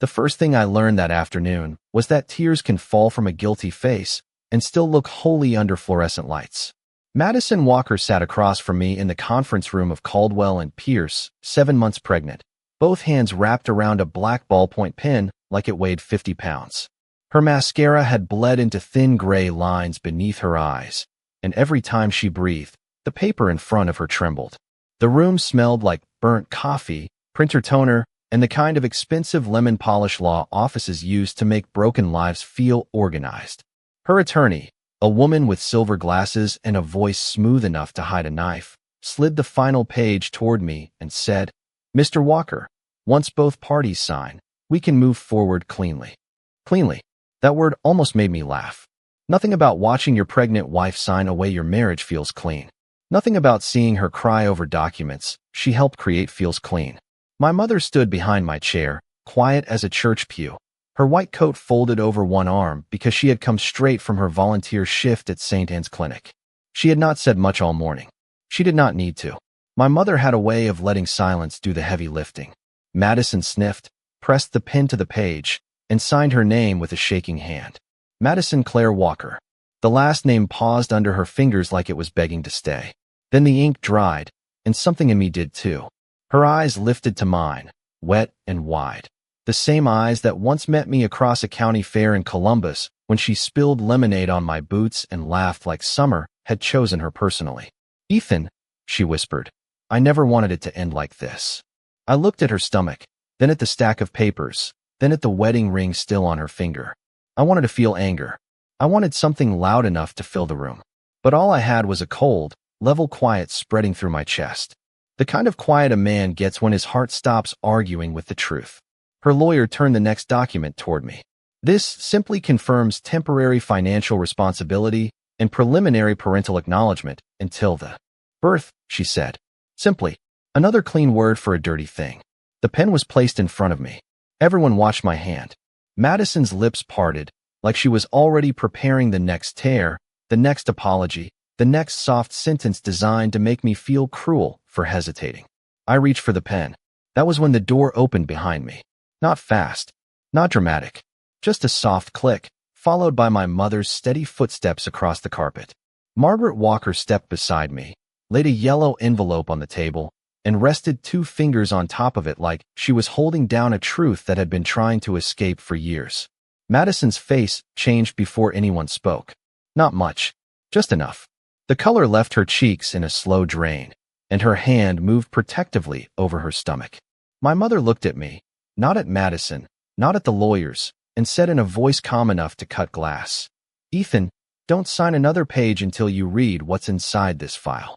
The first thing I learned that afternoon was that tears can fall from a guilty face and still look holy under fluorescent lights. Madison Walker sat across from me in the conference room of Caldwell and Pierce, 7 months pregnant, both hands wrapped around a black ballpoint pen like it weighed 50 pounds. Her mascara had bled into thin gray lines beneath her eyes, and every time she breathed, the paper in front of her trembled. The room smelled like burnt coffee, printer toner, and the kind of expensive lemon polish law offices use to make broken lives feel organized. Her attorney, a woman with silver glasses and a voice smooth enough to hide a knife, slid the final page toward me and said, "Mr. Walker, once both parties sign, we can move forward cleanly." Cleanly. That word almost made me laugh. Nothing about watching your pregnant wife sign away your marriage feels clean. Nothing about seeing her cry over documents she helped create feels clean. My mother stood behind my chair, quiet as a church pew, her white coat folded over one arm because she had come straight from her volunteer shift at St. Anne's Clinic. She had not said much all morning. She did not need to. My mother had a way of letting silence do the heavy lifting. Madison sniffed, pressed the pen to the page, and signed her name with a shaking hand. Madison Claire Walker. The last name paused under her fingers like it was begging to stay. Then the ink dried, and something in me did too. Her eyes lifted to mine, wet and wide. The same eyes that once met me across a county fair in Columbus when she spilled lemonade on my boots and laughed like summer had chosen her personally. "Ethan," she whispered, "I never wanted it to end like this." I looked at her stomach, then at the stack of papers, then at the wedding ring still on her finger. I wanted to feel anger. I wanted something loud enough to fill the room. But all I had was a cold, level quiet spreading through my chest. The kind of quiet a man gets when his heart stops arguing with the truth. Her lawyer turned the next document toward me. "This simply confirms temporary financial responsibility and preliminary parental acknowledgement until the birth," she said. Simply. Another clean word for a dirty thing. The pen was placed in front of me. Everyone watched my hand. Madison's lips parted, like she was already preparing the next tear, the next apology, the next soft sentence designed to make me feel cruel for hesitating. I reached for the pen. That was when the door opened behind me. Not fast, not dramatic, just a soft click, followed by my mother's steady footsteps across the carpet. Margaret Walker stepped beside me, laid a yellow envelope on the table, and rested 2 fingers on top of it like she was holding down a truth that had been trying to escape for years. Madison's face changed before anyone spoke. Not much, just enough. The color left her cheeks in a slow drain, and her hand moved protectively over her stomach. My mother looked at me, not at Madison, not at the lawyers, and said in a voice calm enough to cut glass, "Ethan, don't sign another page until you read what's inside this file."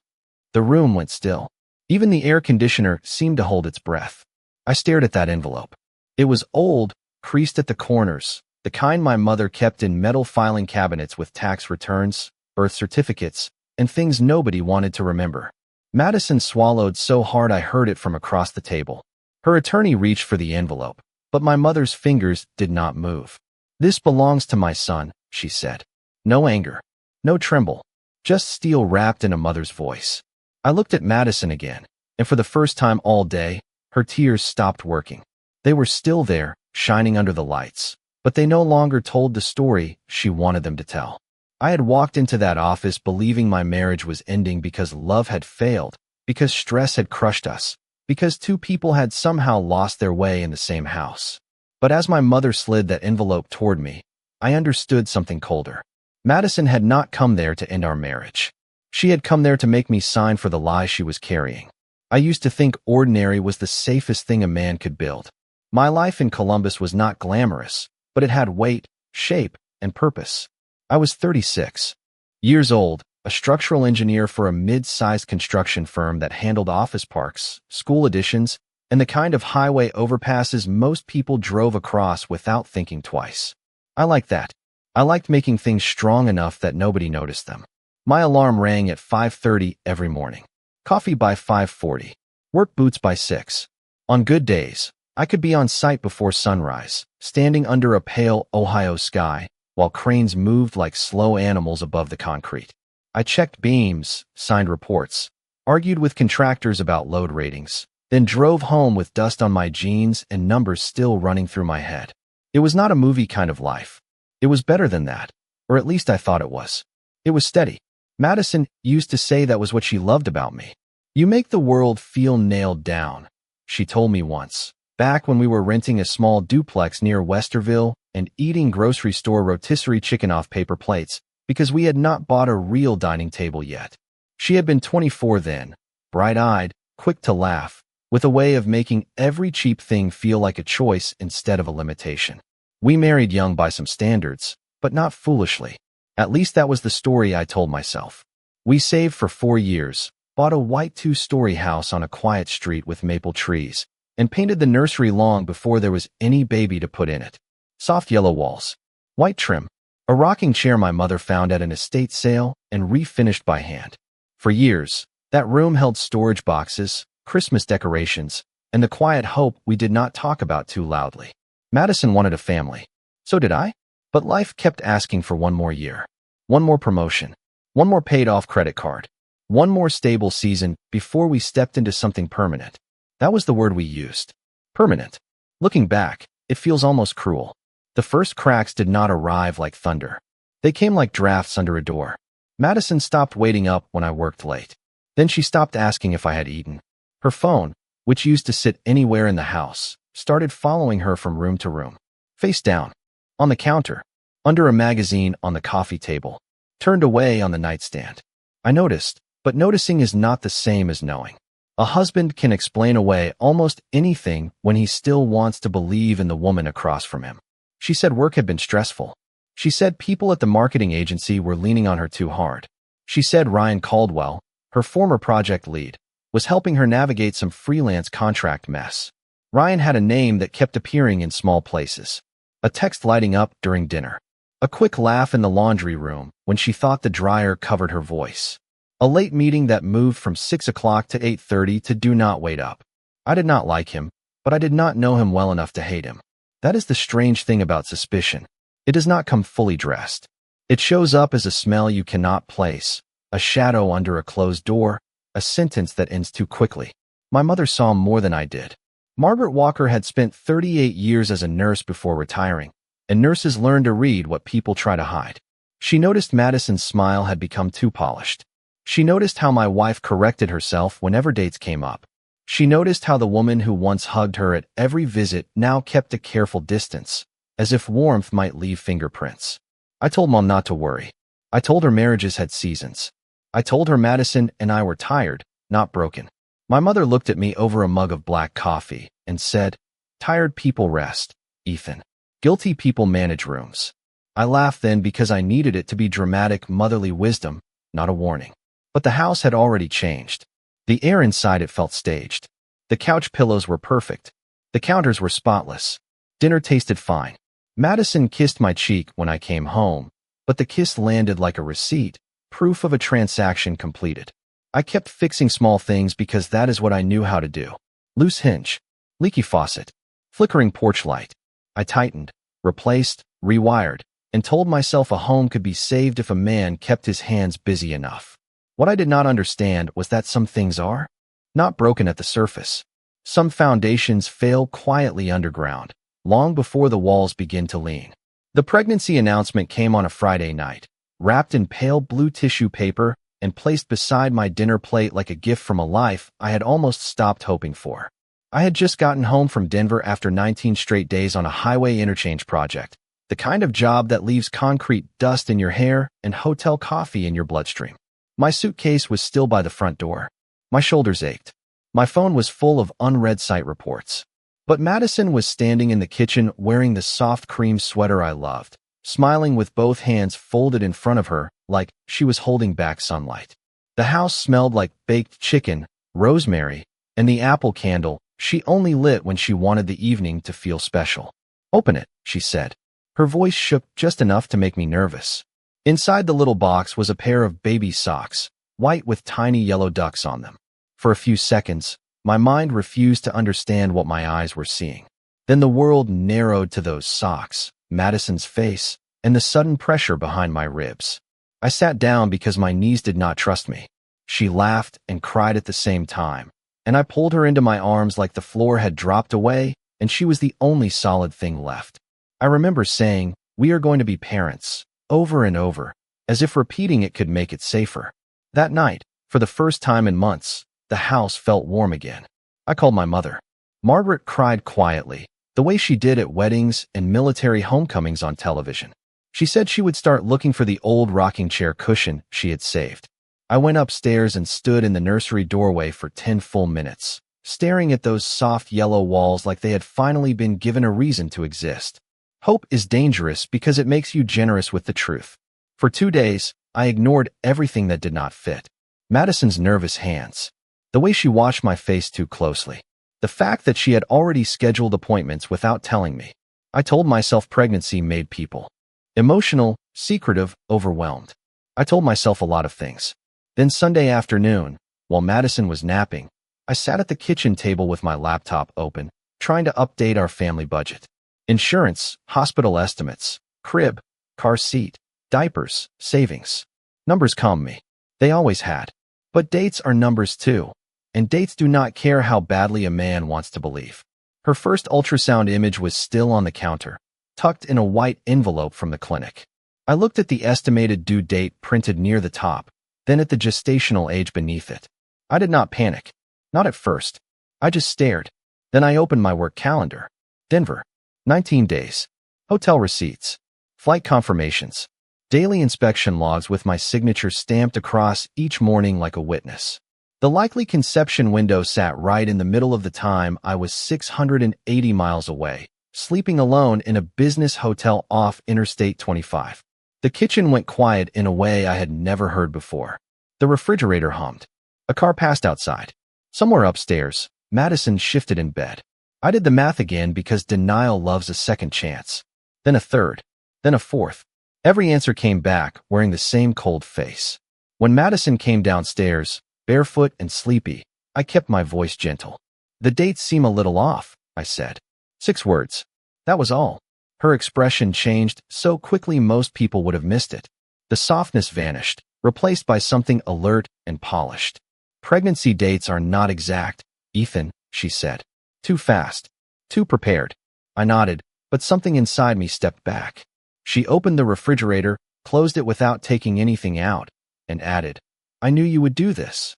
The room went still. Even the air conditioner seemed to hold its breath. I stared at that envelope. It was old, creased at the corners, the kind my mother kept in metal filing cabinets with tax returns, birth certificates, and things nobody wanted to remember. Madison swallowed so hard I heard it from across the table. Her attorney reached for the envelope, but my mother's fingers did not move. "This belongs to my son," she said. No anger, no tremble, just steel wrapped in a mother's voice. I looked at Madison again, and for the first time all day, her tears stopped working. They were still there, shining under the lights, but they no longer told the story she wanted them to tell. I had walked into that office believing my marriage was ending because love had failed, because stress had crushed us, because 2 people had somehow lost their way in the same house. But as my mother slid that envelope toward me, I understood something colder. Madison had not come there to end our marriage. She had come there to make me sign for the lie she was carrying. I used to think ordinary was the safest thing a man could build. My life in Columbus was not glamorous, but it had weight, shape, and purpose. I was 36 years old, a structural engineer for a mid-sized construction firm that handled office parks, school additions, and the kind of highway overpasses most people drove across without thinking twice. I liked that. I liked making things strong enough that nobody noticed them. My alarm rang at 5:30 every morning. Coffee by 5:40. Work boots by 6. On good days, I could be on site before sunrise, standing under a pale Ohio sky, while cranes moved like slow animals above the concrete. I checked beams, signed reports, argued with contractors about load ratings, then drove home with dust on my jeans and numbers still running through my head. It was not a movie kind of life. It was better than that, or at least I thought it was. It was steady. Madison used to say that was what she loved about me. You make the world feel nailed down, she told me once, back when we were renting a small duplex near Westerville and eating grocery store rotisserie chicken off paper plates because we had not bought a real dining table yet. She had been 24 then, bright-eyed, quick to laugh, with a way of making every cheap thing feel like a choice instead of a limitation. We married young by some standards, but not foolishly. At least that was the story I told myself. We saved for 4 years, bought a white 2-story house on a quiet street with maple trees, and painted the nursery long before there was any baby to put in it. Soft yellow walls, white trim, a rocking chair my mother found at an estate sale and refinished by hand. For years, that room held storage boxes, Christmas decorations, and the quiet hope we did not talk about too loudly. Madison wanted a family. So did I. But life kept asking for one more year, one more promotion, one more paid-off credit card, one more stable season before we stepped into something permanent. That was the word we used. Permanent. Looking back, it feels almost cruel. The first cracks did not arrive like thunder. They came like drafts under a door. Madison stopped waiting up when I worked late. Then she stopped asking if I had eaten. Her phone, which used to sit anywhere in the house, started following her from room to room. Face down. On the counter, under a magazine on the coffee table, turned away on the nightstand. I noticed, but noticing is not the same as knowing. A husband can explain away almost anything when he still wants to believe in the woman across from him. She said work had been stressful. She said people at the marketing agency were leaning on her too hard. She said Ryan Caldwell, her former project lead, was helping her navigate some freelance contract mess. Ryan had a name that kept appearing in small places. A text lighting up during dinner. A quick laugh in the laundry room when she thought the dryer covered her voice. A late meeting that moved from 6 o'clock to 8:30 to do not wait up. I did not like him, but I did not know him well enough to hate him. That is the strange thing about suspicion. It does not come fully dressed. It shows up as a smell you cannot place, a shadow under a closed door, a sentence that ends too quickly. My mother saw more than I did. Margaret Walker had spent 38 years as a nurse before retiring, and nurses learn to read what people try to hide. She noticed Madison's smile had become too polished. She noticed how my wife corrected herself whenever dates came up. She noticed how the woman who once hugged her at every visit now kept a careful distance, as if warmth might leave fingerprints. I told Mom not to worry. I told her marriages had seasons. I told her Madison and I were tired, not broken. My mother looked at me over a mug of black coffee and said, "Tired people rest, Ethan. Guilty people manage rooms." I laughed then because I needed it to be dramatic motherly wisdom, not a warning. But the house had already changed. The air inside it felt staged. The couch pillows were perfect. The counters were spotless. Dinner tasted fine. Madison kissed my cheek when I came home, but the kiss landed like a receipt, proof of a transaction completed. I kept fixing small things because that is what I knew how to do. Loose hinge, leaky faucet, flickering porch light. I tightened, replaced, rewired, and told myself a home could be saved if a man kept his hands busy enough. What I did not understand was that some things are not broken at the surface. Some foundations fail quietly underground, long before the walls begin to lean. The pregnancy announcement came on a Friday night, wrapped in pale blue tissue paper and placed beside my dinner plate like a gift from a life I had almost stopped hoping for. I had just gotten home from Denver after 19 straight days on a highway interchange project, the kind of job that leaves concrete dust in your hair and hotel coffee in your bloodstream. My suitcase was still by the front door. My shoulders ached. My phone was full of unread site reports. But Madison was standing in the kitchen wearing the soft cream sweater I loved, smiling with both hands folded in front of her like she was holding back sunlight. The house smelled like baked chicken, rosemary, and the apple candle she only lit when she wanted the evening to feel special. "Open it," she said. Her voice shook just enough to make me nervous. Inside the little box was a pair of baby socks, white with tiny yellow ducks on them. For a few seconds, my mind refused to understand what my eyes were seeing. Then the world narrowed to those socks, Madison's face, and the sudden pressure behind my ribs. I sat down because my knees did not trust me. She laughed and cried at the same time, and I pulled her into my arms like the floor had dropped away and she was the only solid thing left. I remember saying, "We are going to be parents," over and over, as if repeating it could make it safer. That night, for the first time in months, the house felt warm again. I called my mother. Margaret cried quietly, the way she did at weddings and military homecomings on television. She said she would start looking for the old rocking chair cushion she had saved. I went upstairs and stood in the nursery doorway for 10 full minutes, staring at those soft yellow walls like they had finally been given a reason to exist. Hope is dangerous because it makes you generous with the truth. For 2 days, I ignored everything that did not fit. Madison's nervous hands, the way she watched my face too closely, the fact that she had already scheduled appointments without telling me. I told myself pregnancy made people emotional, secretive, overwhelmed. I told myself a lot of things. Then Sunday afternoon, while Madison was napping, I sat at the kitchen table with my laptop open, trying to update our family budget. Insurance, hospital estimates, crib, car seat, diapers, savings. Numbers calmed me. They always had. But dates are numbers too, and dates do not care how badly a man wants to believe. Her first ultrasound image was still on the counter, tucked in a white envelope from the clinic. I looked at the estimated due date printed near the top, then at the gestational age beneath it. I did not panic. Not at first. I just stared. Then I opened my work calendar. Denver. 19 days. Hotel receipts. Flight confirmations. Daily inspection logs with my signature stamped across each morning like a witness. The likely conception window sat right in the middle of the time I was 680 miles away, sleeping alone in a business hotel off Interstate 25. The kitchen went quiet in a way I had never heard before. The refrigerator hummed. A car passed outside. Somewhere upstairs, Madison shifted in bed. I did the math again because denial loves a second chance. Then a third. Then a fourth. Every answer came back wearing the same cold face. When Madison came downstairs, barefoot and sleepy, I kept my voice gentle. "The dates seem a little off," I said. 6 words. That was all. Her expression changed so quickly most people would have missed it. The softness vanished, replaced by something alert and polished. "Pregnancy dates are not exact, Ethan," she said. "Too fast. Too prepared." I nodded, but something inside me stepped back. She opened the refrigerator, closed it without taking anything out, and added, "I knew you would do this."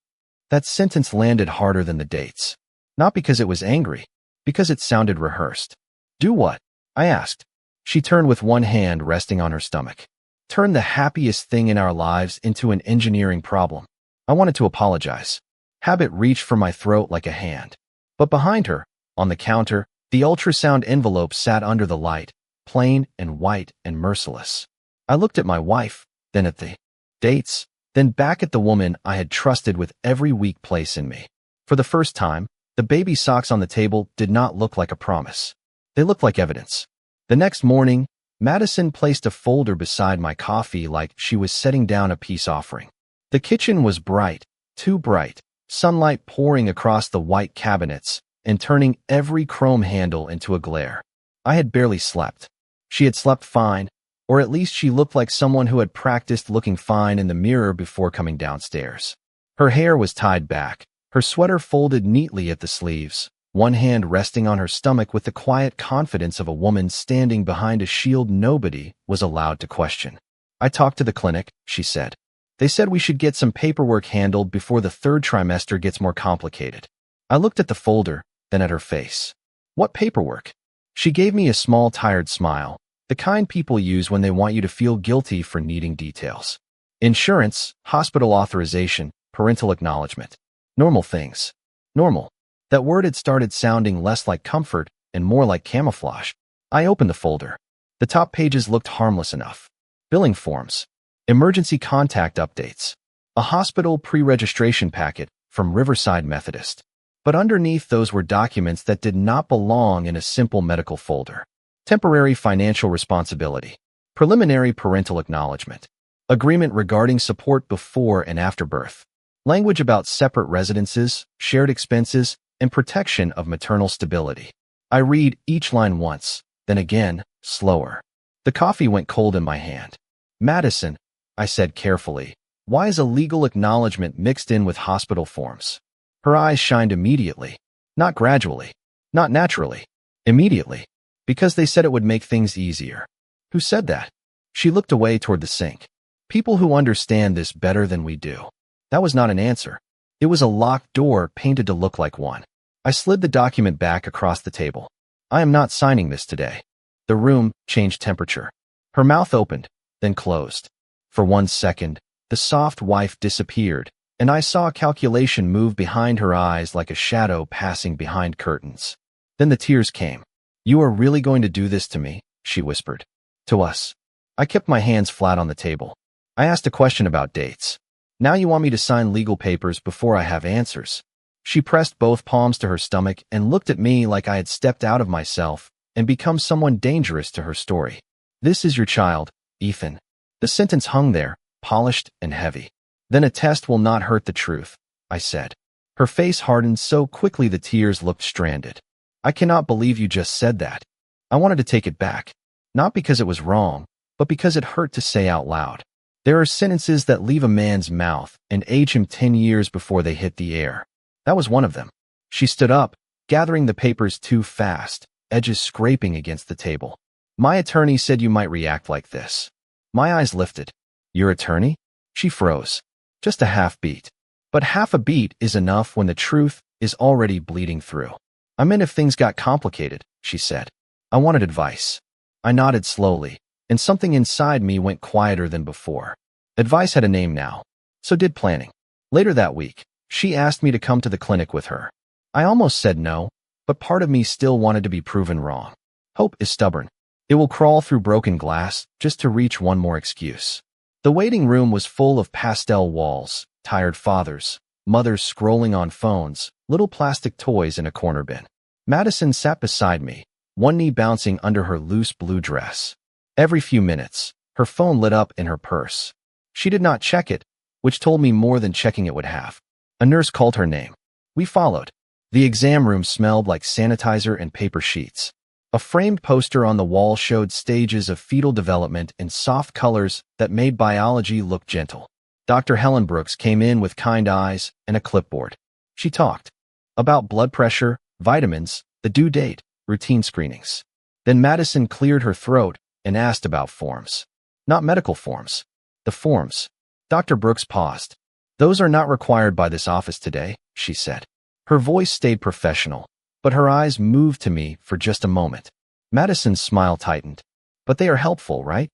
That sentence landed harder than the dates. Not because it was angry, because it sounded rehearsed. "Do what?" I asked. She turned with one hand resting on her stomach. "Turn the happiest thing in our lives into an engineering problem." I wanted to apologize. Habit reached for my throat like a hand. But behind her, on the counter, the ultrasound envelope sat under the light, plain and white and merciless. I looked at my wife, then at the dates, then back at the woman I had trusted with every weak place in me. For the first time, the baby socks on the table did not look like a promise. They looked like evidence. The next morning, Madison placed a folder beside my coffee like she was setting down a peace offering. The kitchen was bright, too bright, sunlight pouring across the white cabinets and turning every chrome handle into a glare. I had barely slept. She had slept fine, or at least she looked like someone who had practiced looking fine in the mirror before coming downstairs. Her hair was tied back, her sweater folded neatly at the sleeves, one hand resting on her stomach with the quiet confidence of a woman standing behind a shield nobody was allowed to question. "I talked to the clinic," she said. "They said we should get some paperwork handled before the 3rd trimester gets more complicated." I looked at the folder, then at her face. "What paperwork?" She gave me a small, tired smile, the kind people use when they want you to feel guilty for needing details. "Insurance, hospital authorization, parental acknowledgement. Normal things." Normal. That word had started sounding less like comfort and more like camouflage. I opened the folder. The top pages looked harmless enough. Billing forms. Emergency contact updates. A hospital pre-registration packet from Riverside Methodist. But underneath those were documents that did not belong in a simple medical folder. Temporary financial responsibility. Preliminary parental acknowledgement. Agreement regarding support before and after birth. Language about separate residences, shared expenses, and protection of maternal stability. I read each line once, then again, slower. The coffee went cold in my hand. "Madison," I said carefully, "why is a legal acknowledgement mixed in with hospital forms?" Her eyes shined immediately. Not gradually. Not naturally. Immediately. Because they said it would make things easier. Who said that? She looked away toward the sink. People who understand this better than we do. That was not an answer. It was a locked door painted to look like one. I slid the document back across the table. I am not signing this today. The room changed temperature. Her mouth opened, then closed. For 1 second, the soft wife disappeared, and I saw a calculation move behind her eyes like a shadow passing behind curtains. Then the tears came. You are really going to do this to me? She whispered. To us. I kept my hands flat on the table. I asked a question about dates. Now you want me to sign legal papers before I have answers. She pressed both palms to her stomach and looked at me like I had stepped out of myself and become someone dangerous to her story. This is your child, Ethan. The sentence hung there, polished and heavy. Then a test will not hurt the truth, I said. Her face hardened so quickly the tears looked stranded. I cannot believe you just said that. I wanted to take it back. Not because it was wrong, but because it hurt to say out loud. There are sentences that leave a man's mouth and age him 10 years before they hit the air. That was one of them. She stood up, gathering the papers too fast, edges scraping against the table. My attorney said you might react like this. My eyes lifted. Your attorney? She froze. Just a half beat. But half a beat is enough when the truth is already bleeding through. I meant if things got complicated, she said. I wanted advice. I nodded slowly, and something inside me went quieter than before. Advice had a name now. So did planning. Later that week, she asked me to come to the clinic with her. I almost said no, but part of me still wanted to be proven wrong. Hope is stubborn. It will crawl through broken glass just to reach one more excuse. The waiting room was full of pastel walls, tired fathers, mothers scrolling on phones, little plastic toys in a corner bin. Madison sat beside me, one knee bouncing under her loose blue dress. Every few minutes, her phone lit up in her purse. She did not check it, which told me more than checking it would have. A nurse called her name. We followed. The exam room smelled like sanitizer and paper sheets. A framed poster on the wall showed stages of fetal development in soft colors that made biology look gentle. Dr. Helen Brooks came in with kind eyes and a clipboard. She talked about blood pressure, vitamins, the due date, routine screenings. Then Madison cleared her throat and asked about forms. Not medical forms. The forms. Dr. Brooks paused. Those are not required by this office today, she said. Her voice stayed professional, but her eyes moved to me for just a moment. Madison's smile tightened. But they are helpful, right?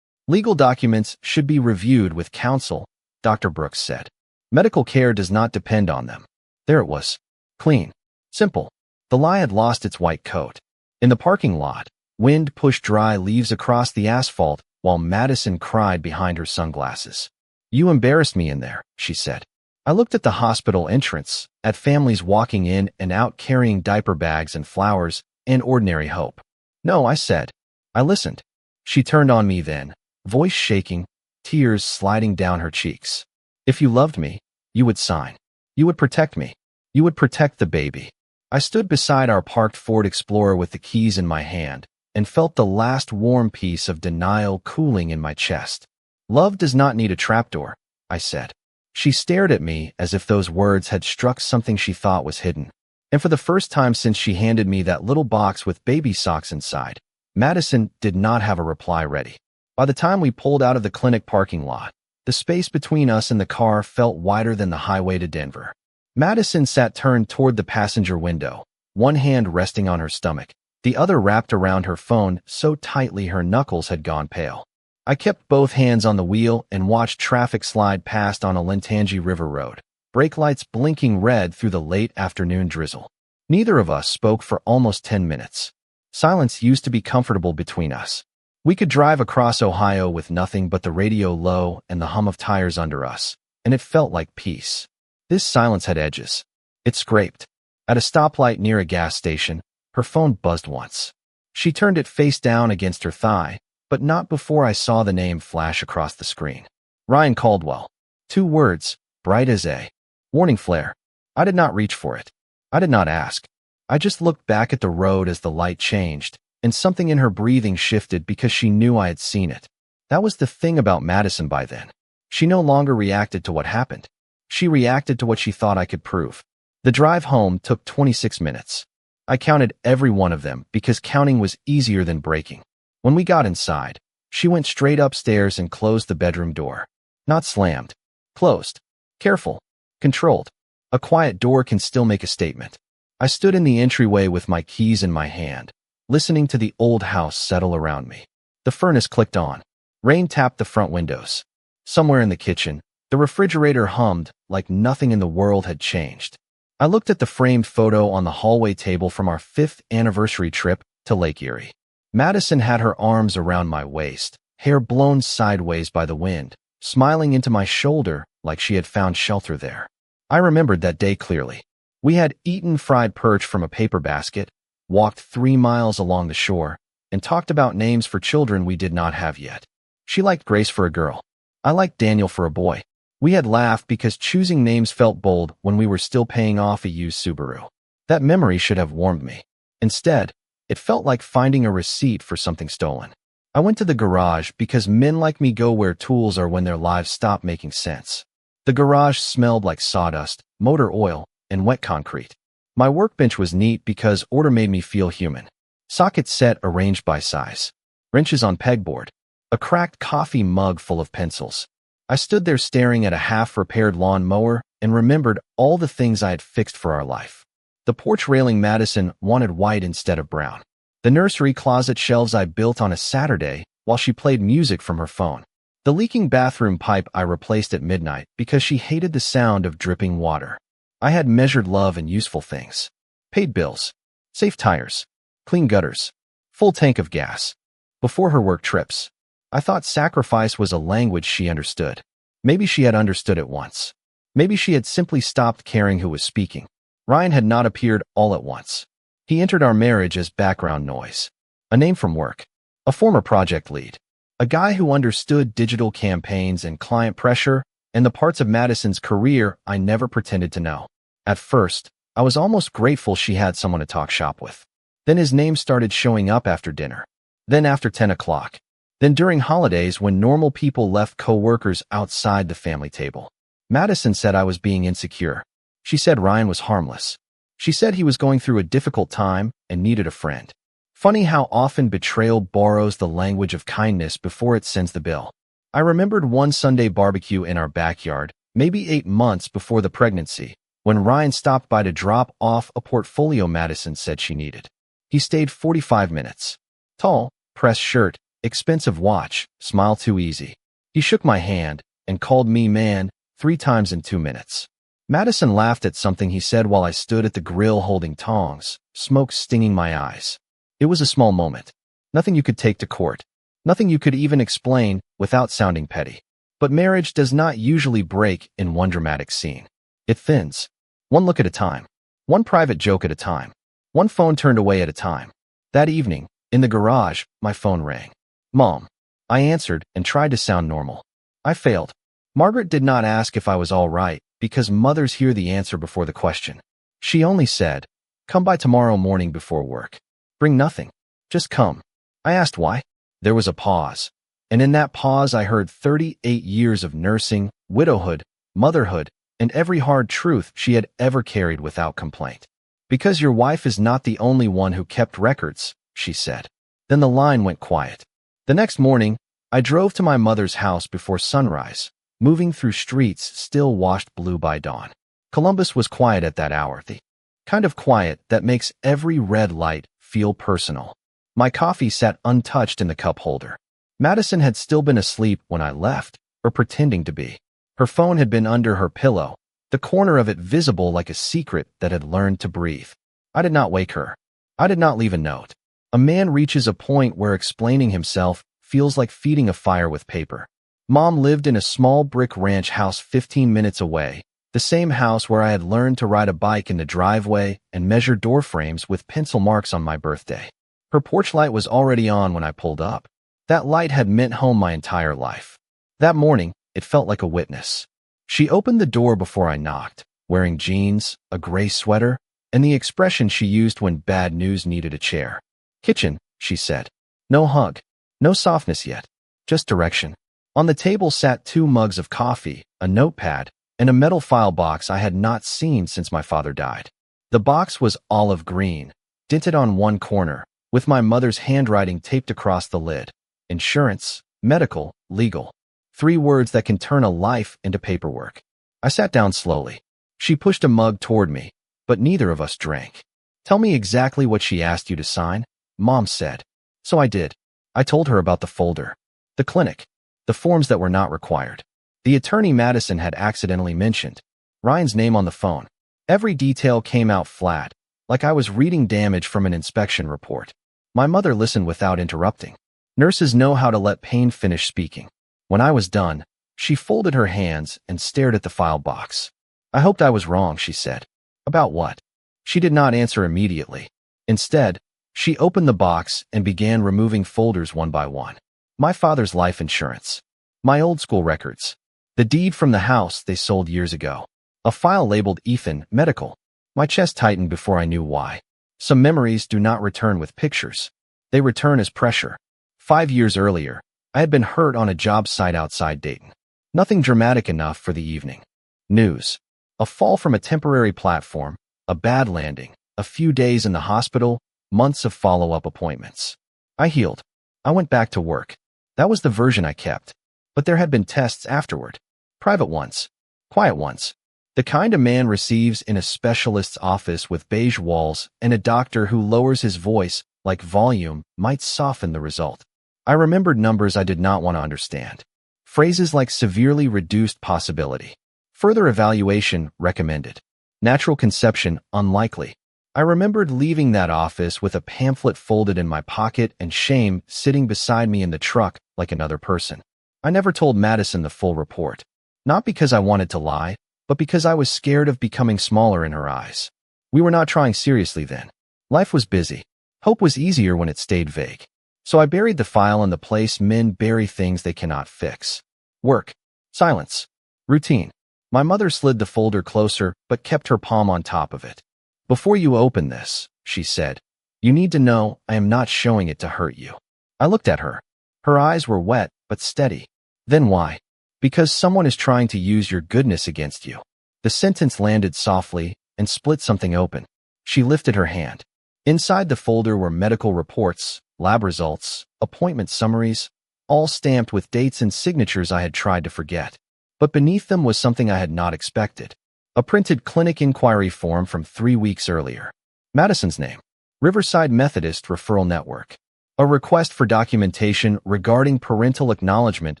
Legal documents should be reviewed with counsel, Dr. Brooks said. Medical care does not depend on them. There it was. Clean. Simple. The lie had lost its white coat. In the parking lot, wind pushed dry leaves across the asphalt while Madison cried behind her sunglasses. You embarrassed me in there, she said. I looked at the hospital entrance, at families walking in and out carrying diaper bags and flowers, and ordinary hope. No, I said. I listened. She turned on me then, voice shaking, tears sliding down her cheeks. If you loved me, you would sign. You would protect me. You would protect the baby. I stood beside our parked Ford Explorer with the keys in my hand and felt the last warm piece of denial cooling in my chest. Love does not need a trapdoor, I said. She stared at me as if those words had struck something she thought was hidden. And for the first time since she handed me that little box with baby socks inside, Madison did not have a reply ready. By the time we pulled out of the clinic parking lot, the space between us and the car felt wider than the highway to Denver. Madison sat turned toward the passenger window, one hand resting on her stomach, the other wrapped around her phone so tightly her knuckles had gone pale. I kept both hands on the wheel and watched traffic slide past on a Lintangi River Road, brake lights blinking red through the late afternoon drizzle. Neither of us spoke for almost 10 minutes. Silence used to be comfortable between us. We could drive across Ohio with nothing but the radio low and the hum of tires under us, and it felt like peace. This silence had edges. It scraped. At a stoplight near a gas station, her phone buzzed once. She turned it face down against her thigh, but not before I saw the name flash across the screen. Ryan Caldwell. 2 words, bright as a warning flare. I did not reach for it. I did not ask. I just looked back at the road as the light changed, and something in her breathing shifted because she knew I had seen it. That was the thing about Madison by then. She no longer reacted to what happened. She reacted to what she thought I could prove. The drive home took 26 minutes. I counted every one of them because counting was easier than breaking. When we got inside, she went straight upstairs and closed the bedroom door. Not slammed. Closed. Careful. Controlled. A quiet door can still make a statement. I stood in the entryway with my keys in my hand, listening to the old house settle around me. The furnace clicked on. Rain tapped the front windows. Somewhere in the kitchen, the refrigerator hummed like nothing in the world had changed. I looked at the framed photo on the hallway table from our 5th anniversary trip to Lake Erie. Madison had her arms around my waist, hair blown sideways by the wind, smiling into my shoulder like she had found shelter there. I remembered that day clearly. We had eaten fried perch from a paper basket, walked 3 miles along the shore, and talked about names for children we did not have yet. She liked Grace for a girl. I liked Daniel for a boy. We had laughed because choosing names felt bold when we were still paying off a used Subaru. That memory should have warmed me. Instead, it felt like finding a receipt for something stolen. I went to the garage because men like me go where tools are when their lives stop making sense. The garage smelled like sawdust, motor oil, and wet concrete. My workbench was neat because order made me feel human. Sockets set arranged by size. Wrenches on pegboard. A cracked coffee mug full of pencils. I stood there staring at a half-repaired lawn mower and remembered all the things I had fixed for our life. The porch railing Madison wanted white instead of brown. The nursery closet shelves I built on a Saturday while she played music from her phone. The leaking bathroom pipe I replaced at midnight because she hated the sound of dripping water. I had measured love in useful things. Paid bills. Safe tires. Clean gutters. Full tank of gas. Before her work trips. I thought sacrifice was a language she understood. Maybe she had understood it once. Maybe she had simply stopped caring who was speaking. Ryan had not appeared all at once. He entered our marriage as background noise. A name from work. A former project lead. A guy who understood digital campaigns and client pressure and the parts of Madison's career I never pretended to know. At first, I was almost grateful she had someone to talk shop with. Then his name started showing up after dinner. Then after 10 o'clock. Then during holidays when normal people left co-workers outside the family table. Madison said I was being insecure. She said Ryan was harmless. She said he was going through a difficult time and needed a friend. Funny how often betrayal borrows the language of kindness before it sends the bill. I remembered one Sunday barbecue in our backyard, maybe 8 months before the pregnancy, when Ryan stopped by to drop off a portfolio Madison said she needed. He stayed 45 minutes. Tall, pressed shirt, expensive watch, smile too easy. He shook my hand and called me man 3 times in 2 minutes. Madison laughed at something he said while I stood at the grill holding tongs, smoke stinging my eyes. It was a small moment. Nothing you could take to court. Nothing you could even explain without sounding petty. But marriage does not usually break in one dramatic scene. It thins. One look at a time. One private joke at a time. One phone turned away at a time. That evening, in the garage, my phone rang. Mom. I answered and tried to sound normal. I failed. Margaret did not ask if I was all right because mothers hear the answer before the question. She only said, "Come by tomorrow morning before work. Bring nothing. Just come." I asked why. There was a pause. And in that pause I heard 38 years of nursing, widowhood, motherhood, and every hard truth she had ever carried without complaint. "Because your wife is not the only one who kept records," she said. Then the line went quiet. The next morning, I drove to my mother's house before sunrise, moving through streets still washed blue by dawn. Columbus was quiet at that hour, the kind of quiet that makes every red light feel personal. My coffee sat untouched in the cup holder. Madison had still been asleep when I left, or pretending to be. Her phone had been under her pillow, the corner of it visible like a secret that had learned to breathe. I did not wake her. I did not leave a note. A man reaches a point where explaining himself feels like feeding a fire with paper. Mom lived in a small brick ranch house 15 minutes away, the same house where I had learned to ride a bike in the driveway and measure door frames with pencil marks on my birthday. Her porch light was already on when I pulled up. That light had meant home my entire life. That morning, it felt like a witness. She opened the door before I knocked, wearing jeans, a gray sweater, and the expression she used when bad news needed a chair. "Kitchen," she said. No hug. No softness yet. Just direction. On the table sat 2 mugs of coffee, a notepad, and a metal file box I had not seen since my father died. The box was olive green, dinted on one corner, with my mother's handwriting taped across the lid. Insurance, medical, legal. 3 words that can turn a life into paperwork. I sat down slowly. She pushed a mug toward me, but neither of us drank. Tell me exactly what she asked you to sign, Mom said. So I did. I told her about the folder, the clinic, the forms that were not required. The attorney Madison had accidentally mentioned Ryan's name on the phone. Every detail came out flat, like I was reading damage from an inspection report. My mother listened without interrupting. Nurses know how to let pain finish speaking. When I was done, she folded her hands and stared at the file box. I hoped I was wrong, she said. About what? She did not answer immediately. Instead, she opened the box and began removing folders one by one. My father's life insurance. My old school records. The deed from the house they sold years ago. A file labeled Ethan, medical. My chest tightened before I knew why. Some memories do not return with pictures. They return as pressure. 5 years earlier, I had been hurt on a job site outside Dayton. Nothing dramatic enough for the evening. News. A fall from a temporary platform, a bad landing, a few days in the hospital, months of follow-up appointments. I healed. I went back to work. That was the version I kept. But there had been tests afterward. Private ones. Quiet ones. The kind a man receives in a specialist's office with beige walls, and a doctor who lowers his voice, like volume, might soften the result. I remembered numbers I did not want to understand. Phrases like severely reduced possibility. Further evaluation recommended. Natural conception unlikely. I remembered leaving that office with a pamphlet folded in my pocket and shame sitting beside me in the truck like another person. I never told Madison the full report. Not because I wanted to lie, but because I was scared of becoming smaller in her eyes. We were not trying seriously then. Life was busy. Hope was easier when it stayed vague. So I buried the file in the place men bury things they cannot fix. Work. Silence. Routine. My mother slid the folder closer, but kept her palm on top of it. Before you open this, she said, you need to know I am not showing it to hurt you. I looked at her. Her eyes were wet, but steady. Then why? Because someone is trying to use your goodness against you. The sentence landed softly and split something open. She lifted her hand. Inside the folder were medical reports, lab results, appointment summaries, all stamped with dates and signatures I had tried to forget. But beneath them was something I had not expected. A printed clinic inquiry form from 3 weeks earlier. Madison's name. Riverside Methodist Referral Network. A request for documentation regarding parental acknowledgement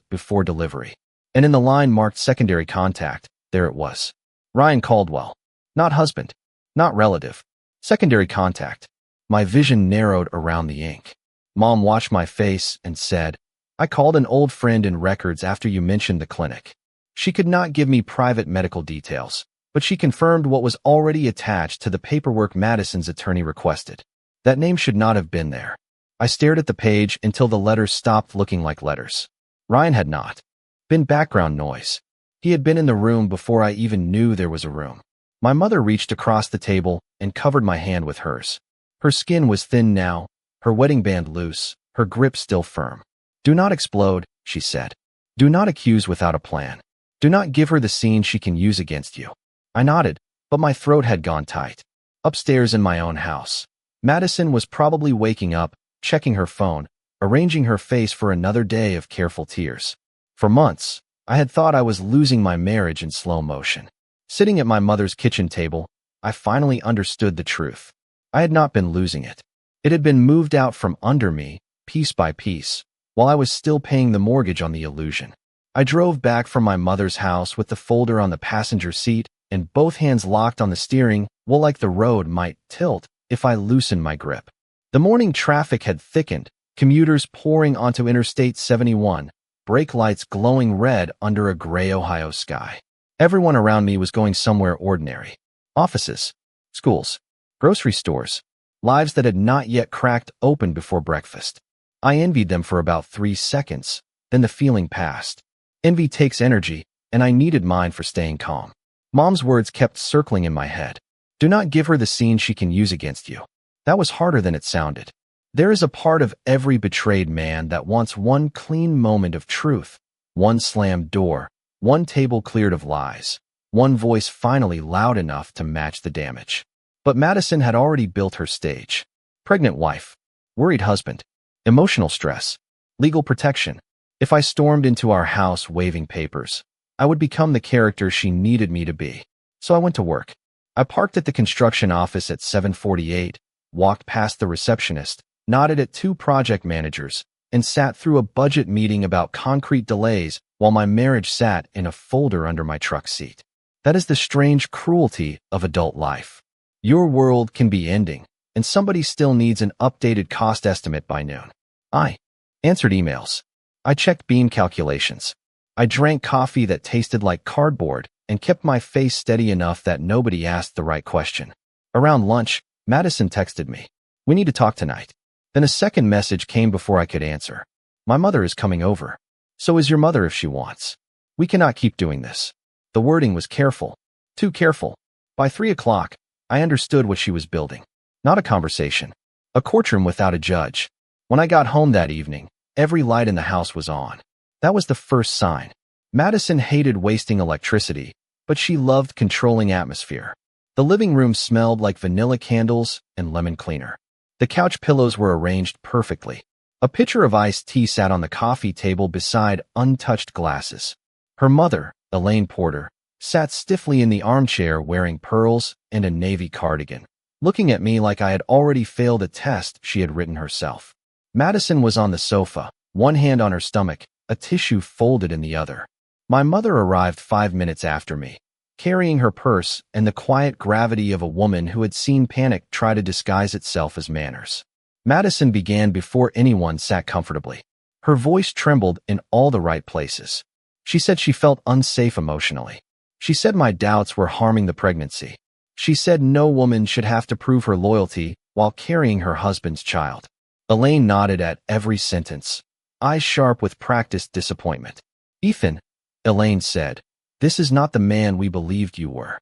before delivery. And in the line marked secondary contact, there it was. Ryan Caldwell. Not husband. Not relative. Secondary contact. My vision narrowed around the ink. Mom watched my face and said, I called an old friend in records after you mentioned the clinic. She could not give me private medical details, but she confirmed what was already attached to the paperwork Madison's attorney requested. That name should not have been there. I stared at the page until the letters stopped looking like letters. Ryan had not been background noise. He had been in the room before I even knew there was a room. My mother reached across the table and covered my hand with hers. Her skin was thin now, her wedding band loose, her grip still firm. Do not explode, she said. Do not accuse without a plan. Do not give her the scene she can use against you. I nodded, but my throat had gone tight. Upstairs in my own house, Madison was probably waking up, checking her phone, arranging her face for another day of careful tears. For months, I had thought I was losing my marriage in slow motion. Sitting at my mother's kitchen table, I finally understood the truth. I had not been losing it. It had been moved out from under me, piece by piece, while I was still paying the mortgage on the illusion. I drove back from my mother's house with the folder on the passenger seat and both hands locked on the steering, well, like the road might tilt if I loosened my grip. The morning traffic had thickened, commuters pouring onto Interstate 71, brake lights glowing red under a gray Ohio sky. Everyone around me was going somewhere ordinary. Offices, schools, grocery stores, lives that had not yet cracked open before breakfast. I envied them for about 3 seconds, then the feeling passed. Envy takes energy, and I needed mine for staying calm. Mom's words kept circling in my head. Do not give her the scene she can use against you. That was harder than it sounded. There is a part of every betrayed man that wants one clean moment of truth, one slammed door, one table cleared of lies, one voice finally loud enough to match the damage. But Madison had already built her stage. Pregnant wife, worried husband, emotional stress, legal protection. If I stormed into our house waving papers, I would become the character she needed me to be. So I went to work. I parked at the construction office at 7:48, walked past the receptionist, nodded at two project managers, and sat through a budget meeting about concrete delays while my marriage sat in a folder under my truck seat. That is the strange cruelty of adult life. Your world can be ending, and somebody still needs an updated cost estimate by noon. I answered emails. I checked beam calculations. I drank coffee that tasted like cardboard and kept my face steady enough that nobody asked the right question. Around lunch, Madison texted me, "We need to talk tonight." Then a second message came before I could answer. "My mother is coming over. So is your mother if she wants. We cannot keep doing this." The wording was careful. Too careful. By 3 o'clock, I understood what she was building. Not a conversation. A courtroom without a judge. When I got home that evening, every light in the house was on. That was the first sign. Madison hated wasting electricity, but she loved controlling atmosphere. The living room smelled like vanilla candles and lemon cleaner. The couch pillows were arranged perfectly. A pitcher of iced tea sat on the coffee table beside untouched glasses. Her mother, Elaine Porter, sat stiffly in the armchair wearing pearls and a navy cardigan, looking at me like I had already failed a test she had written herself. Madison was on the sofa, one hand on her stomach, a tissue folded in the other. My mother arrived 5 minutes after me, carrying her purse and the quiet gravity of a woman who had seen panic try to disguise itself as manners. Madison began before anyone sat comfortably. Her voice trembled in all the right places. She said she felt unsafe emotionally. She said my doubts were harming the pregnancy. She said no woman should have to prove her loyalty while carrying her husband's child. Elaine nodded at every sentence, eyes sharp with practiced disappointment. "Ethan," Elaine said, "this is not the man we believed you were."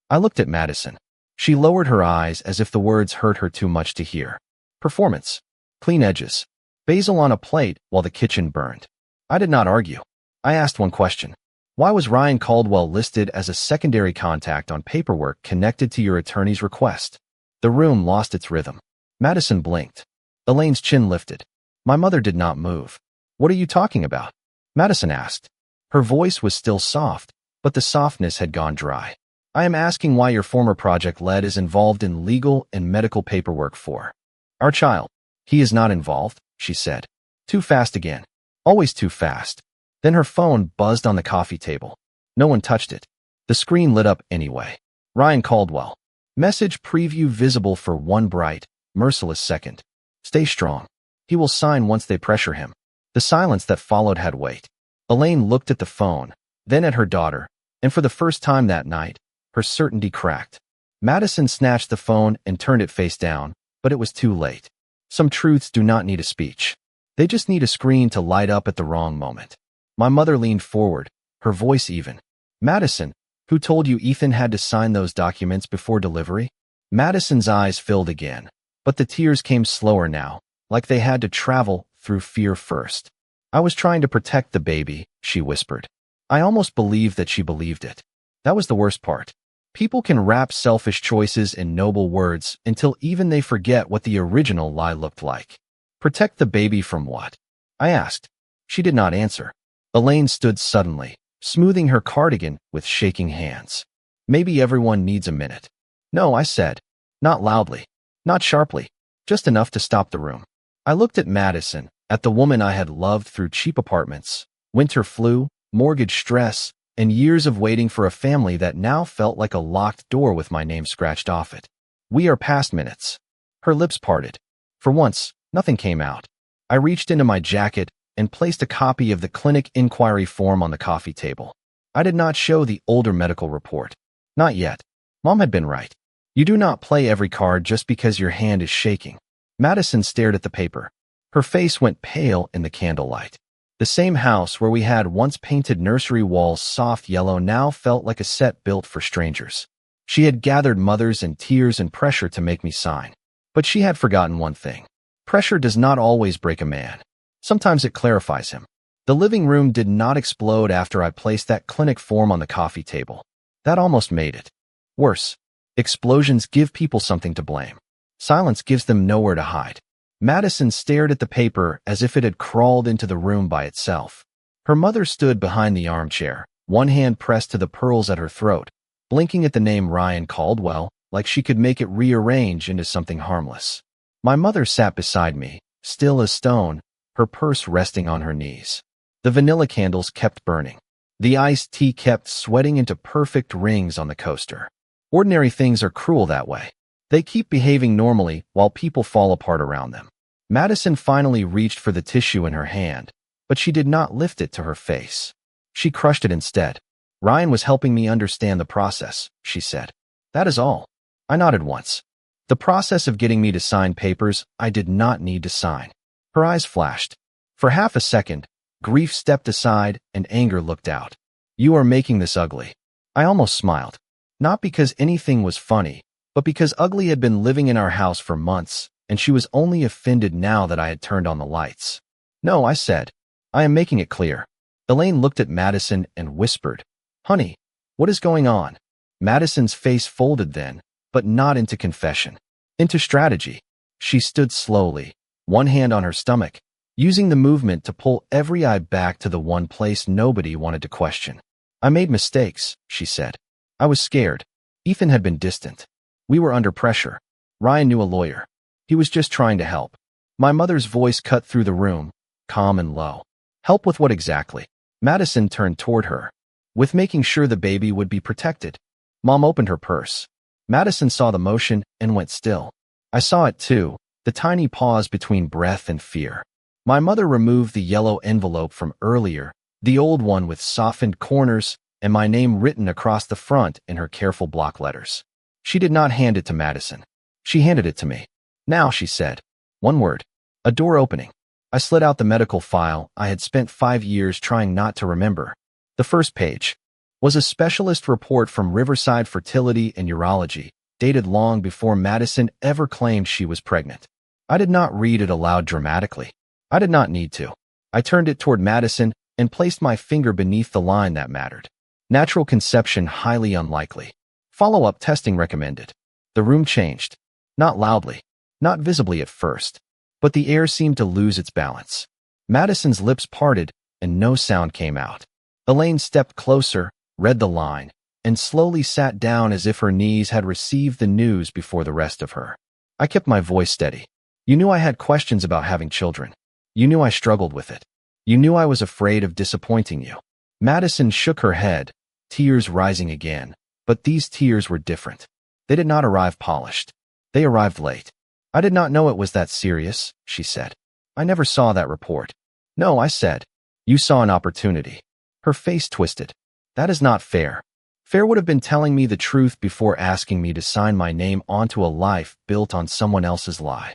I looked at Madison. She lowered her eyes as if the words hurt her too much to hear. Performance. Clean edges. Basil on a plate while the kitchen burned. I did not argue. I asked one question. Why was Ryan Caldwell listed as a secondary contact on paperwork connected to your attorney's request? The room lost its rhythm. Madison blinked. Elaine's chin lifted. My mother did not move. "What are you talking about?" Madison asked. Her voice was still soft, but the softness had gone dry. "I am asking why your former project lead is involved in legal and medical paperwork for our child." "He is not involved," she said. Too fast again. Always too fast. Then her phone buzzed on the coffee table. No one touched it. The screen lit up anyway. Ryan Caldwell. Message preview visible for one bright, merciless second. Stay strong. He will sign once they pressure him. The silence that followed had weight. Elaine looked at the phone, then at her daughter, and for the first time that night, her certainty cracked. Madison snatched the phone and turned it face down, but it was too late. Some truths do not need a speech. They just need a screen to light up at the wrong moment. My mother leaned forward, her voice even. "Madison, who told you Ethan had to sign those documents before delivery?" Madison's eyes filled again, but the tears came slower now, like they had to travel through fear first. "I was trying to protect the baby," she whispered. I almost believed that she believed it. That was the worst part. People can wrap selfish choices in noble words until even they forget what the original lie looked like. Protect the baby from what? I asked. She did not answer. Elaine stood suddenly, smoothing her cardigan with shaking hands. "Maybe everyone needs a minute." "No," I said. Not loudly, not sharply, just enough to stop the room. I looked at Madison, at the woman I had loved through cheap apartments, winter flu, mortgage stress, and years of waiting for a family that now felt like a locked door with my name scratched off it. "We are past minutes." Her lips parted. For once, nothing came out. I reached into my jacket and placed a copy of the clinic inquiry form on the coffee table. I did not show the older medical report. Not yet. Mom had been right. You do not play every card just because your hand is shaking. Madison stared at the paper. Her face went pale in the candlelight. The same house where we had once painted nursery walls soft yellow now felt like a set built for strangers. She had gathered mothers and tears and pressure to make me sign. But she had forgotten one thing. Pressure does not always break a man. Sometimes it clarifies him. The living room did not explode after I placed that clinic form on the coffee table. That almost made it worse. Explosions give people something to blame. Silence gives them nowhere to hide. Madison stared at the paper as if it had crawled into the room by itself. Her mother stood behind the armchair, one hand pressed to the pearls at her throat, blinking at the name Ryan Caldwell like she could make it rearrange into something harmless. My mother sat beside me, still as stone, her purse resting on her knees. The vanilla candles kept burning. The iced tea kept sweating into perfect rings on the coaster. Ordinary things are cruel that way. They keep behaving normally while people fall apart around them. Madison finally reached for the tissue in her hand, but she did not lift it to her face. She crushed it instead. Ryan was helping me understand the process, she said. That is all. I nodded once. The process of getting me to sign papers I did not need to sign. Her eyes flashed. For half a second, grief stepped aside and anger looked out. You are making this ugly. I almost smiled. Not because anything was funny, but because Ugly had been living in our house for months, and she was only offended now that I had turned on the lights. No, I said. I am making it clear. Elaine looked at Madison and whispered, Honey, what is going on? Madison's face folded then, but not into confession. Into strategy. She stood slowly, one hand on her stomach, using the movement to pull every eye back to the one place nobody wanted to question. I made mistakes, she said. I was scared. Ethan had been distant. We were under pressure. Ryan knew a lawyer. He was just trying to help. My mother's voice cut through the room, calm and low. Help with what exactly? Madison turned toward her. With making sure the baby would be protected. Mom opened her purse. Madison saw the motion and went still. I saw it too, the tiny pause between breath and fear. My mother removed the yellow envelope from earlier, the old one with softened corners and my name written across the front in her careful block letters. She did not hand it to Madison. She handed it to me. Now, she said. One word. A door opening. I slid out the medical file I had spent 5 years trying not to remember. The first page was a specialist report from Riverside Fertility and Urology, dated long before Madison ever claimed she was pregnant. I did not read it aloud dramatically. I did not need to. I turned it toward Madison and placed my finger beneath the line that mattered. Natural conception highly unlikely. Follow-up testing recommended. The room changed. Not loudly. Not visibly at first. But the air seemed to lose its balance. Madison's lips parted, and no sound came out. Elaine stepped closer, read the line, and slowly sat down as if her knees had received the news before the rest of her. I kept my voice steady. You knew I had questions about having children. You knew I struggled with it. You knew I was afraid of disappointing you. Madison shook her head, tears rising again, but these tears were different. They did not arrive polished. They arrived late. I did not know it was that serious, she said. I never saw that report. No, I said. You saw an opportunity. Her face twisted. That is not fair. Fair would have been telling me the truth before asking me to sign my name onto a life built on someone else's lie.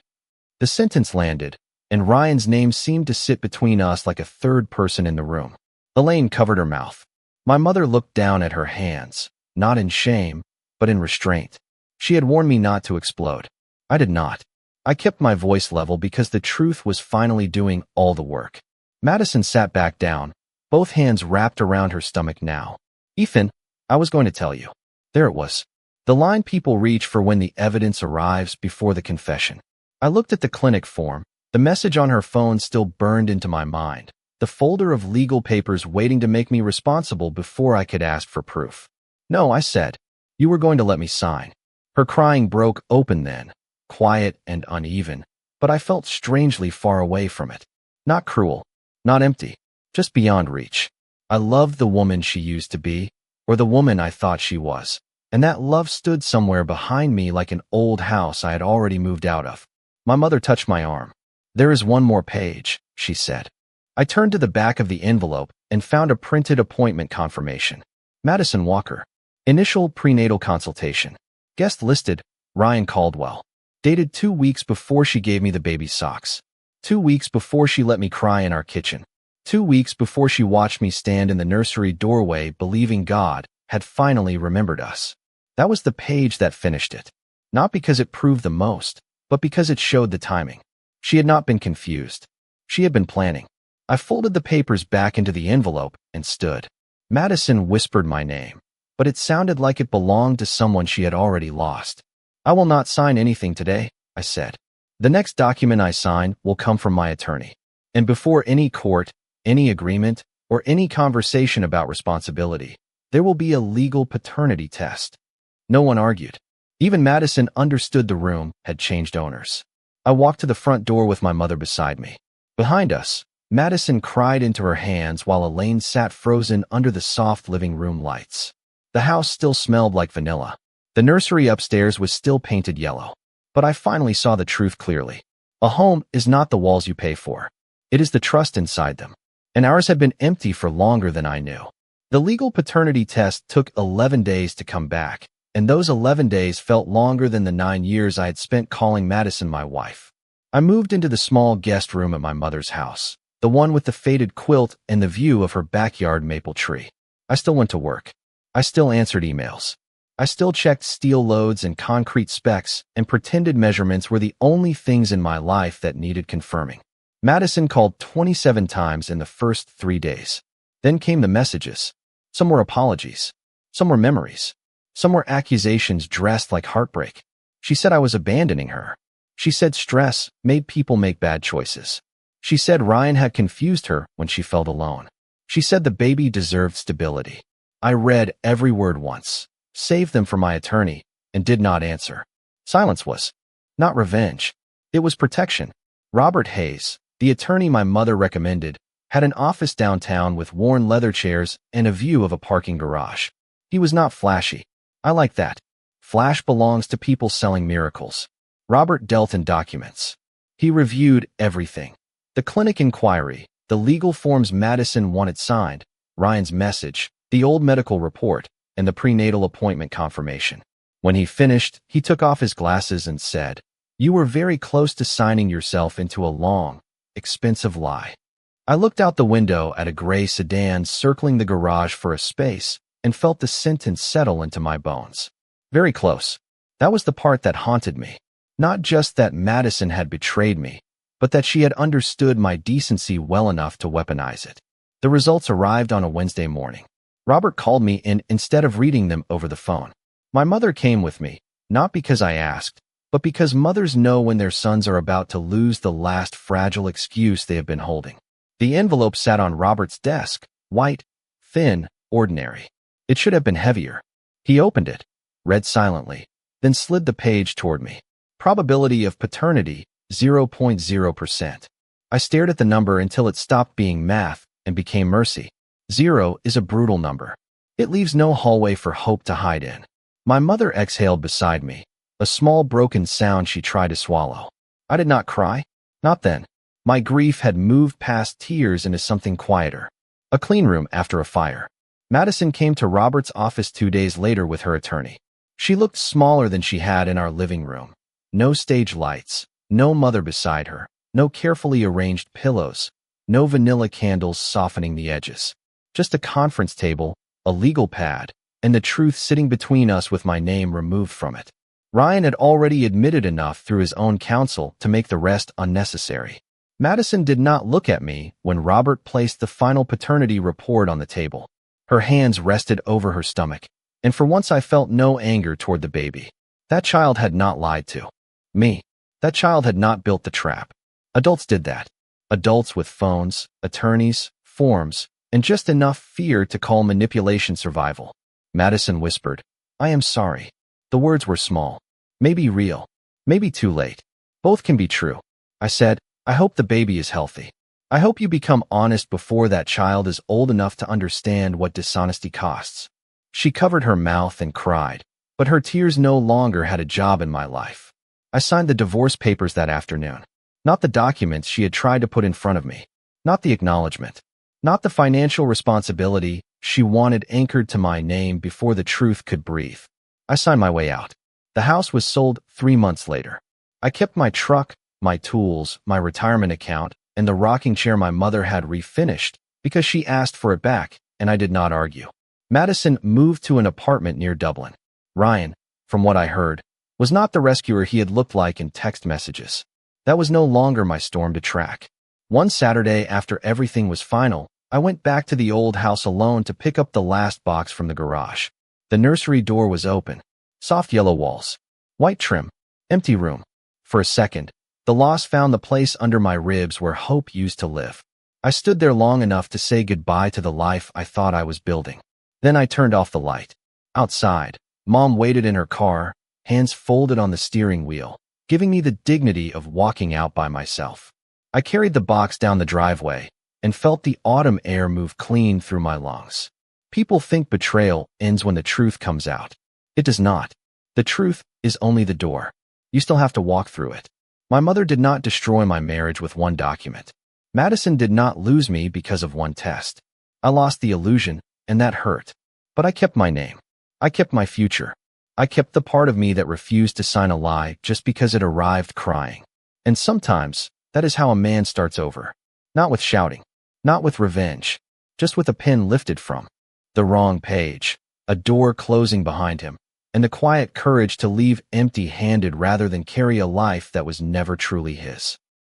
The sentence landed, and Ryan's name seemed to sit between us like a third person in the room. Elaine covered her mouth. My mother looked down at her hands, not in shame, but in restraint. She had warned me not to explode. I did not. I kept my voice level because the truth was finally doing all the work. Madison sat back down, both hands wrapped around her stomach now. Ethan, I was going to tell you. There it was. The line people reach for when the evidence arrives before the confession. I looked at the clinic form. The message on her phone still burned into my mind. The folder of legal papers waiting to make me responsible before I could ask for proof. No, I said. You were going to let me sign. Her crying broke open then, quiet and uneven, but I felt strangely far away from it. Not cruel, not empty, just beyond reach. I loved the woman she used to be, or the woman I thought she was, and that love stood somewhere behind me like an old house I had already moved out of. My mother touched my arm. There is one more page, she said. I turned to the back of the envelope and found a printed appointment confirmation. Madison Walker. Initial prenatal consultation. Guest listed, Ryan Caldwell. Dated 2 weeks before she gave me the baby's socks. 2 weeks before she let me cry in our kitchen. 2 weeks before she watched me stand in the nursery doorway believing God had finally remembered us. That was the page that finished it. Not because it proved the most, but because it showed the timing. She had not been confused. She had been planning. I folded the papers back into the envelope and stood. Madison whispered my name. but it sounded like it belonged to someone she had already lost. "I will not sign anything today," I said. "The next document I sign will come from my attorney. And before any court, any agreement, or any conversation about responsibility, there will be a legal paternity test." No one argued. Even Madison understood the room had changed owners. I walked to the front door with my mother beside me. Behind us, Madison cried into her hands while Elaine sat frozen under the soft living room lights. The house still smelled like vanilla. The nursery upstairs was still painted yellow. But I finally saw the truth clearly. A home is not the walls you pay for. It is the trust inside them. And ours had been empty for longer than I knew. The legal paternity test took 11 days to come back, and those 11 days felt longer than the 9 years I had spent calling Madison my wife. I moved into the small guest room at my mother's house, the one with the faded quilt and the view of her backyard maple tree. I still went to work. I still answered emails. I still checked steel loads and concrete specs and pretended measurements were the only things in my life that needed confirming. Madison called 27 times in the first 3 days. Then came the messages. Some were apologies. Some were memories. Some were accusations dressed like heartbreak. She said I was abandoning her. She said stress made people make bad choices. She said Ryan had confused her when she felt alone. She said the baby deserved stability. I read every word once, saved them for my attorney, and did not answer. Silence was not revenge. It was protection. Robert Hayes, the attorney my mother recommended, had an office downtown with worn leather chairs and a view of a parking garage. He was not flashy. I like that. Flash belongs to people selling miracles. Robert dealt in documents. He reviewed everything. The clinic inquiry, the legal forms Madison wanted signed, Ryan's message, the old medical report, and the prenatal appointment confirmation. When he finished, he took off his glasses and said, "You were very close to signing yourself into a long, expensive lie." I looked out the window at a gray sedan circling the garage for a space and felt the sentence settle into my bones. Very close. That was the part that haunted me. Not just that Madison had betrayed me, but that she had understood my decency well enough to weaponize it. The results arrived on a Wednesday morning. Robert called me in instead of reading them over the phone. My mother came with me, not because I asked, but because mothers know when their sons are about to lose the last fragile excuse they have been holding. The envelope sat on Robert's desk, white, thin, ordinary. It should have been heavier. He opened it, read silently, then slid the page toward me. Probability of paternity, 0.0%. I stared at the number until it stopped being math and became mercy. 0 is a brutal number. It leaves no hallway for hope to hide in. My mother exhaled beside me, a small broken sound she tried to swallow. I did not cry. Not then. My grief had moved past tears into something quieter. A clean room after a fire. Madison came to Robert's office 2 days later with her attorney. She looked smaller than she had in our living room. No stage lights, no mother beside her, no carefully arranged pillows, no vanilla candles softening the edges. Just a conference table, a legal pad, and the truth sitting between us with my name removed from it. Ryan had already admitted enough through his own counsel to make the rest unnecessary. Madison did not look at me when Robert placed the final paternity report on the table. Her hands rested over her stomach, and for once I felt no anger toward the baby. That child had not lied to me. That child had not built the trap. Adults did that. Adults with phones, attorneys, forms, and just enough fear to call manipulation survival. Madison whispered, "I am sorry." The words were small. Maybe real. Maybe too late. Both can be true. I said, "I hope the baby is healthy. I hope you become honest before that child is old enough to understand what dishonesty costs." She covered her mouth and cried, but her tears no longer had a job in my life. I signed the divorce papers that afternoon. Not the documents she had tried to put in front of me. Not the acknowledgement. Not the financial responsibility she wanted anchored to my name before the truth could breathe. I signed my way out. The house was sold 3 months later. I kept my truck, my tools, my retirement account, and the rocking chair my mother had refinished because she asked for it back, and I did not argue. Madison moved to an apartment near Dublin. Ryan, from what I heard, was not the rescuer he had looked like in text messages. That was no longer my storm to track. One Saturday after everything was final, I went back to the old house alone to pick up the last box from the garage. The nursery door was open. Soft yellow walls. White trim. Empty room. For a second, the loss found the place under my ribs where hope used to live. I stood there long enough to say goodbye to the life I thought I was building. Then I turned off the light. Outside, Mom waited in her car, hands folded on the steering wheel, giving me the dignity of walking out by myself. I carried the box down the driveway and felt the autumn air move clean through my lungs. People think betrayal ends when the truth comes out. It does not. The truth is only the door. You still have to walk through it. My mother did not destroy my marriage with one document. Madison did not lose me because of one test. I lost the illusion, and that hurt. But I kept my name. I kept my future. I kept the part of me that refused to sign a lie just because it arrived crying. And sometimes, that is how a man starts over. Not with shouting. Not with revenge. Just with a pen lifted from the wrong page, a door closing behind him, and the quiet courage to leave empty-handed rather than carry a life that was never truly his.